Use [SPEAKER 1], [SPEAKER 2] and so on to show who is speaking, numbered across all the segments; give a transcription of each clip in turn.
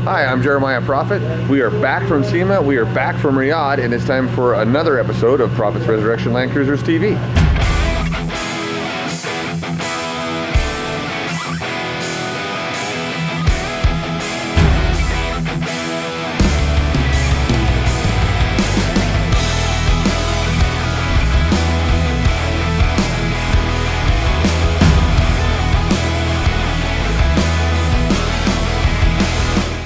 [SPEAKER 1] Hi, I'm Jeremiah Proffitt. We are back from SEMA, we are back from Riyadh, and it's time for another episode of Proffitt's Resurrection Land Cruisers TV.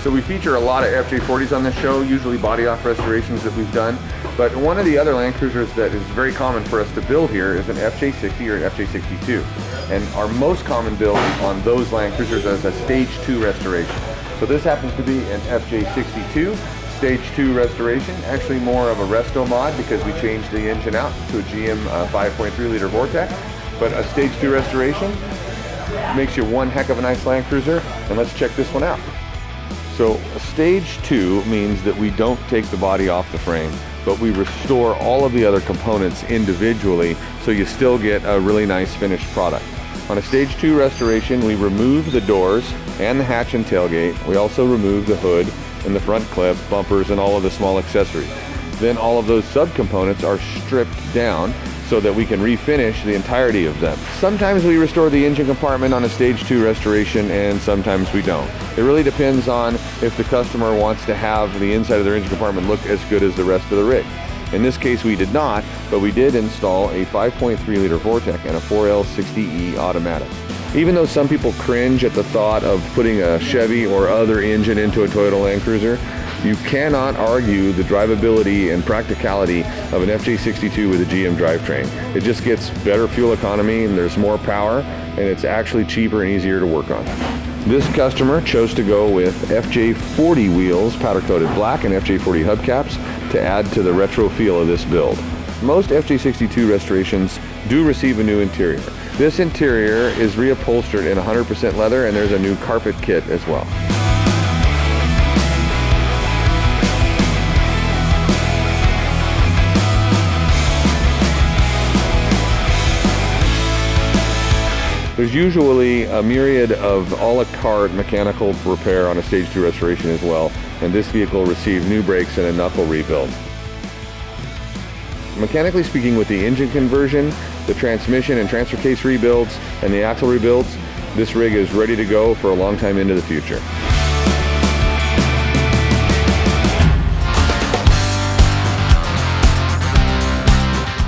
[SPEAKER 1] So we feature a lot of FJ40s on this show, usually body off restorations that we've done. But one of the other Land Cruisers that is very common for us to build here is an FJ60 or an FJ62. And our most common build on those Land Cruisers is a Stage 2 restoration. So this happens to be an FJ62 Stage 2 restoration, actually more of a resto mod because we changed the engine out to a GM 5.3 liter Vortec. But a Stage 2 restoration makes you one heck of a nice Land Cruiser, and let's check this one out. So a Stage 2 means that we don't take the body off the frame, but we restore all of the other components individually so you still get a really nice finished product. On a Stage 2 restoration, we remove the doors and the hatch and tailgate. We also remove the hood and the front clip, bumpers, and all of the small accessories. Then all of those subcomponents are stripped down so that we can refinish the entirety of them. Sometimes we restore the engine compartment on a Stage 2 restoration, and sometimes we don't. It really depends on if the customer wants to have the inside of their engine compartment look as good as the rest of the rig. In this case we did not, but we did install a 5.3 liter Vortec and a 4L60E automatic. Even though some people cringe at the thought of putting a Chevy or other engine into a Toyota Land Cruiser, you cannot argue the drivability and practicality of an FJ62 with a GM drivetrain. It just gets better fuel economy, and there's more power, and it's actually cheaper and easier to work on. This customer chose to go with FJ40 wheels, powder-coated black, and FJ40 hubcaps to add to the retro feel of this build. Most FJ62 restorations do receive a new interior. This interior is reupholstered in 100% leather, and there's a new carpet kit as well. There's usually a myriad of a la carte mechanical repair on a Stage 2 restoration as well, and this vehicle received new brakes and a knuckle rebuild. Mechanically speaking, with the engine conversion, the transmission and transfer case rebuilds, and the axle rebuilds, this rig is ready to go for a long time into the future.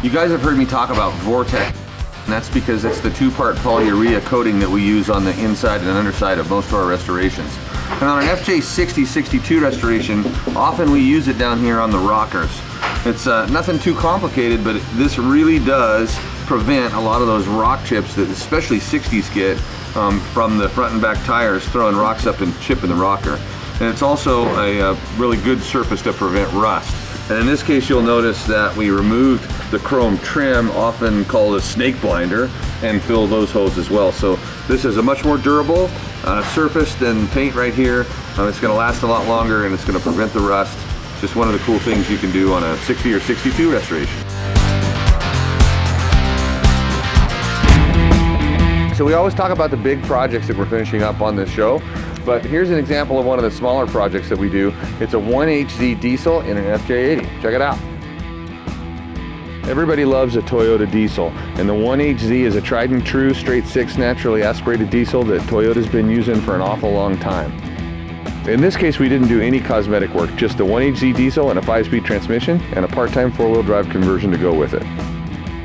[SPEAKER 1] You guys have heard me talk about Vortec. And that's because it's the two-part polyurea coating that we use on the inside and underside of most of our restorations. And on an FJ60-62 restoration, often we use it down here on the rockers. It's nothing too complicated, but this really does prevent a lot of those rock chips that especially 60s get from the front and back tires throwing rocks up and chipping the rocker. And it's also a really good surface to prevent rust. And in this case, you'll notice that we removed the chrome trim, often called a snake blinder, and filled those holes as well. So this is a much more durable surface than paint right here. It's going to last a lot longer, and it's going to prevent the rust. Just one of the cool things you can do on a 60 or 62 restoration. So we always talk about the big projects that we're finishing up on this show. But here's an example of one of the smaller projects that we do. It's a 1HZ diesel in an FJ80. Check it out. Everybody loves a Toyota diesel, and the 1HZ is a tried and true straight 6 naturally aspirated diesel that Toyota's been using for an awful long time. In this case, we didn't do any cosmetic work, just the 1HZ diesel and a 5-speed transmission and a part-time 4-wheel drive conversion to go with it.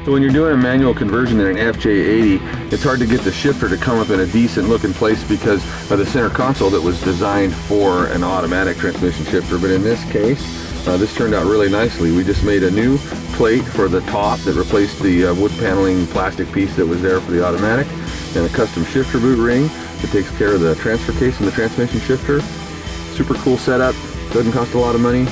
[SPEAKER 1] So when you're doing a manual conversion in an FJ80, it's hard to get the shifter to come up in a decent looking place because of the center console that was designed for an automatic transmission shifter. But in this case, this turned out really nicely. We just made a new plate for the top that replaced the wood paneling plastic piece that was there for the automatic, and a custom shifter boot ring that takes care of the transfer case and the transmission shifter. Super cool setup, doesn't cost a lot of money.